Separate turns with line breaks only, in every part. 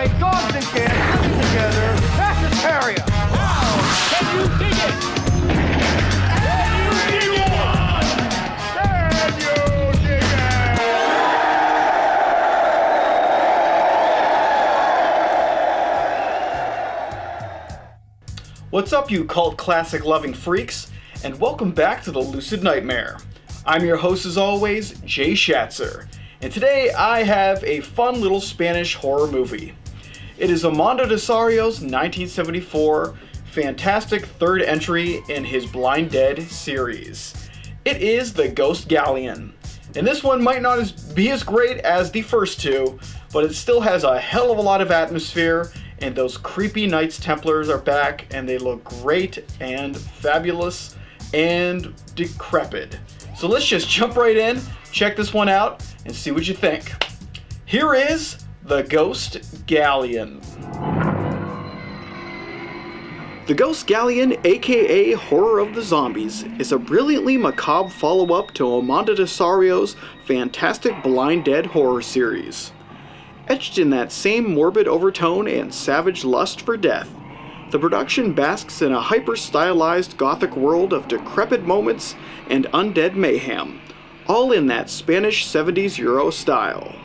like dogs and cats living together. That's hysteria.
Wow! Can you dig it?
What's up, you cult classic loving freaks, and welcome back to the Lucid Nightmare. I'm your host as always, Jay Schatzer, and today I have a fun little Spanish horror movie. It is Amando de Osorio's 1974 fantastic third entry in his Blind Dead series. It is the Ghost Galleon, and this one might not be as great as the first two, but it still has a hell of a lot of atmosphere. And those creepy Knights Templars are back, and they look great and fabulous and decrepit. So let's just jump right in, check this one out, and see what you think. Here is the Ghost Galleon. The Ghost Galleon, aka Horror of the Zombies, is a brilliantly macabre follow-up to Amando de Osorio's fantastic Blind Dead horror series. Etched in that same morbid overtone and savage lust for death, the production basks in a hyper-stylized gothic world of decrepit moments and undead mayhem, all in that Spanish 70s Euro style.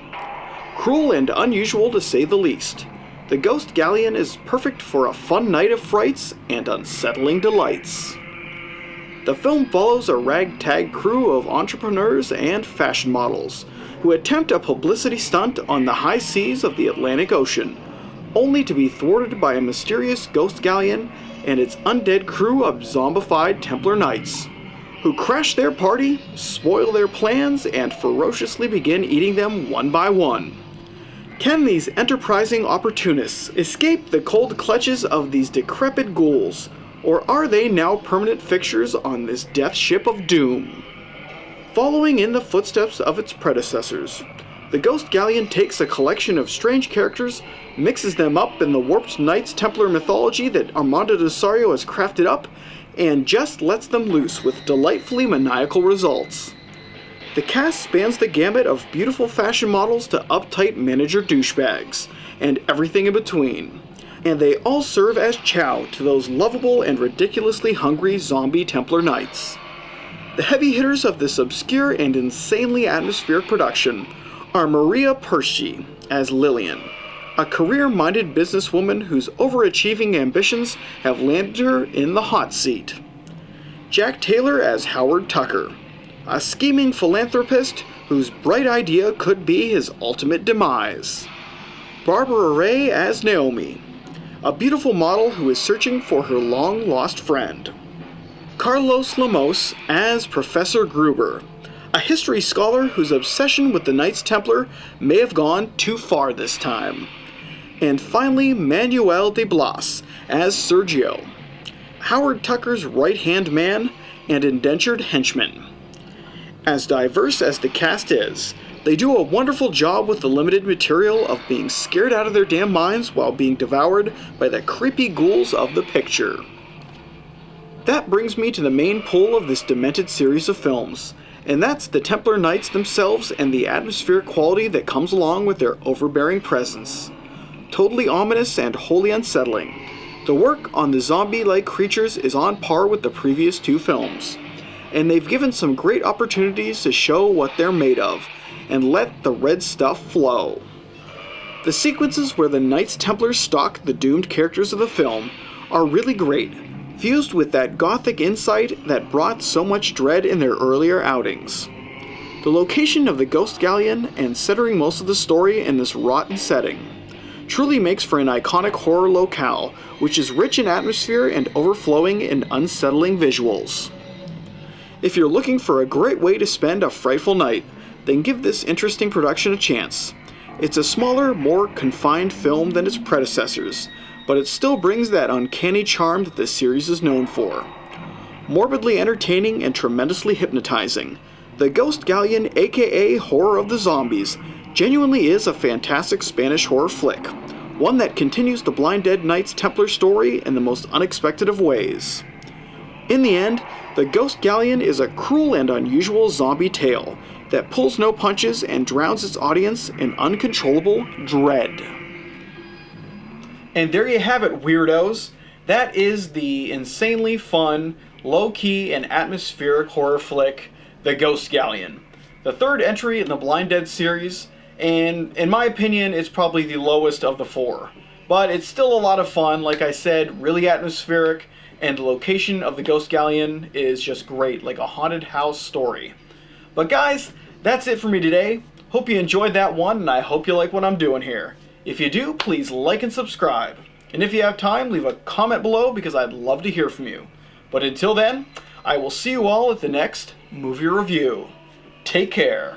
Cruel and unusual to say the least, the Ghost Galleon is perfect for a fun night of frights and unsettling delights. The film follows a ragtag crew of entrepreneurs and fashion models who attempt a publicity stunt on the high seas of the Atlantic Ocean, only to be thwarted by a mysterious ghost galleon and its undead crew of zombified Templar Knights, who crash their party, spoil their plans, and ferociously begin eating them one by one. Can these enterprising opportunists escape the cold clutches of these decrepit ghouls, or are they now permanent fixtures on this death ship of doom? Following in the footsteps of its predecessors, the Ghost Galleon takes a collection of strange characters, mixes them up in the warped Knights Templar mythology that Amando de Osorio has crafted up, and just lets them loose with delightfully maniacal results. The cast spans the gamut of beautiful fashion models to uptight manager douchebags, and everything in between, and they all serve as chow to those lovable and ridiculously hungry zombie Templar Knights. The heavy hitters of this obscure and insanely atmospheric production are Maria Persci as Lillian, a career-minded businesswoman whose overachieving ambitions have landed her in the hot seat. Jack Taylor as Howard Tucker, a scheming philanthropist whose bright idea could be his ultimate demise. Barbara Ray as Naomi, a beautiful model who is searching for her long-lost friend. Carlos Lemos as Professor Gruber, a history scholar whose obsession with the Knights Templar may have gone too far this time. And finally, Manuel de Blas as Sergio, Howard Tucker's right-hand man and indentured henchman. As diverse as the cast is, they do a wonderful job with the limited material of being scared out of their damn minds while being devoured by the creepy ghouls of the picture. That brings me to the main pull of this demented series of films, and that's the Templar Knights themselves and the atmospheric quality that comes along with their overbearing presence. Totally ominous and wholly unsettling, the work on the zombie-like creatures is on par with the previous two films, and they've given some great opportunities to show what they're made of, and let the red stuff flow. The sequences where the Knights Templar stalk the doomed characters of the film are really great, fused with that gothic insight that brought so much dread in their earlier outings. The location of the Ghost Galleon and centering most of the story in this rotten setting truly makes for an iconic horror locale, which is rich in atmosphere and overflowing in unsettling visuals. If you're looking for a great way to spend a frightful night, then give this interesting production a chance. It's a smaller, more confined film than its predecessors, but it still brings that uncanny charm that this series is known for. Morbidly entertaining and tremendously hypnotizing, the Ghost Galleon, aka Horror of the Zombies, genuinely is a fantastic Spanish horror flick, one that continues the Blind Dead Knights Templar story in the most unexpected of ways. In the end, the Ghost Galleon is a cruel and unusual zombie tale that pulls no punches and drowns its audience in uncontrollable dread. And there you have it, weirdos. That is the insanely fun, low-key, and atmospheric horror flick, The Ghost Galleon. The third entry in the Blind Dead series, and in my opinion, it's probably the lowest of the four. But it's still a lot of fun, like I said, really atmospheric, and the location of the Ghost Galleon is just great, like a haunted house story. But guys, that's it for me today. Hope you enjoyed that one, and I hope you like what I'm doing here. If you do, please like and subscribe. And if you have time, leave a comment below because I'd love to hear from you. But until then, I will see you all at the next movie review. Take care.